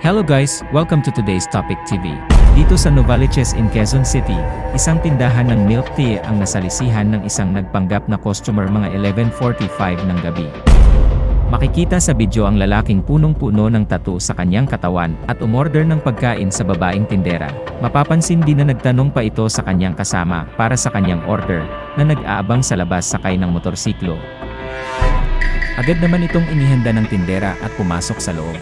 Hello guys, welcome to today's Topic TV. Dito sa Novaliches in Quezon City, isang tindahan ng milk tea ang nasalisihan ng isang nagpanggap na customer mga 11:45 ng gabi. Makikita sa video ang lalaking punong-puno ng tattoo sa kanyang katawan at umorder ng pagkain sa babaeng tindera. Mapapansin din na nagtanong pa ito sa kanyang kasama para sa kanyang order na nag-aabang sa labas sakay ng motorsiklo. Agad naman itong inihanda ng tindera at pumasok sa loob.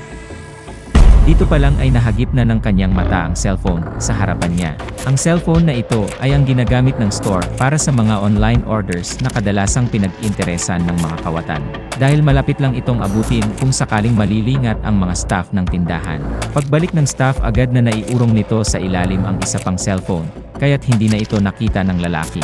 Dito pa lang ay nahagip na ng kanyang mata ang cellphone sa harapan niya. Ang cellphone na ito ay ang ginagamit ng store para sa mga online orders na kadalasang pinag-interesan ng mga kawatan. Dahil malapit lang itong abutin kung sakaling malilingat ang mga staff ng tindahan. Pagbalik ng staff agad na naiurong nito sa ilalim ang isa pang cellphone, kaya't hindi na ito nakita ng lalaki.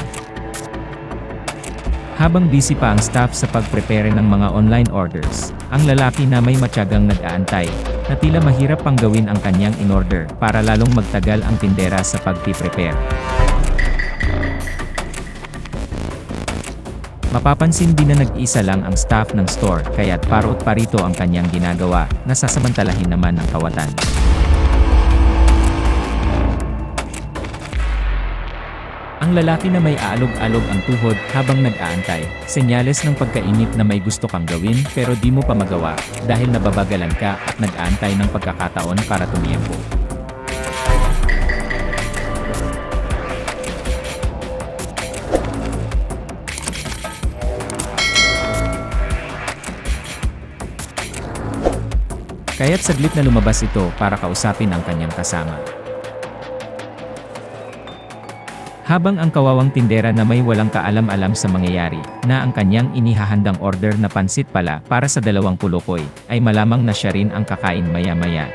Habang busy pa ang staff sa pag-prepare ng mga online orders, ang lalaki na may matyagang nag-aantay, na tila mahirap pang gawin ang kanyang in-order para lalong magtagal ang tindera sa pag-prepare. Mapapansin din na nag-isa lang ang staff ng store kaya't parot parito ang kanyang ginagawa na sasamantalahin naman ang kawatan. Ang lalaki na may aalog-alog ang tuhod habang nag-aantay, senyales ng pagkainip na may gusto kang gawin pero di mo pa magawa dahil nababagalan ka at nag-aantay ng pagkakataon para tumiyempo. Kaya't saglit na lumabas ito para kausapin ang kanyang kasama. Habang ang kawawang tindera na may walang kaalam-alam sa mangyayari, na ang kanyang inihahandang order na pansit pala para sa 20 pulukoy, ay malamang na siya rin ang kakain maya-maya.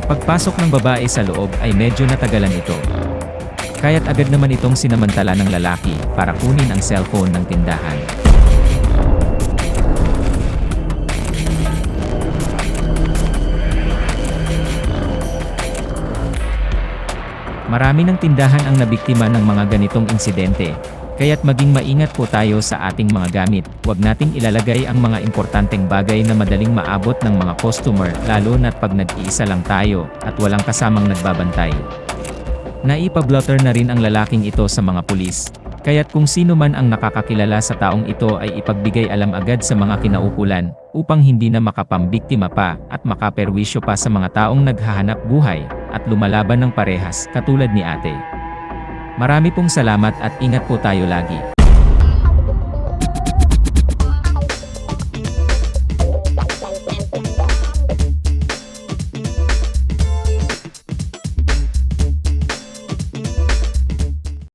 Pagpasok ng babae sa loob ay medyo natagalan ito. Kaya't agad naman itong sinamantala ng lalaki para kunin ang cellphone ng tindahan. Marami ng tindahan ang nabiktima ng mga ganitong insidente, kaya't maging maingat po tayo sa ating mga gamit. Huwag nating ilalagay ang mga importanteng bagay na madaling maabot ng mga customer, lalo na't pag nag-iisa lang tayo at walang kasamang nagbabantay. Naipablotter na rin ang lalaking ito sa mga pulis, kaya't kung sino man ang nakakakilala sa taong ito ay ipagbigay alam agad sa mga kinaukulan, upang hindi na makapambiktima pa at makaperwisyo pa sa mga taong naghahanap buhay at lumalaban ng parehas katulad ni ate. Marami pong salamat at ingat po tayo lagi.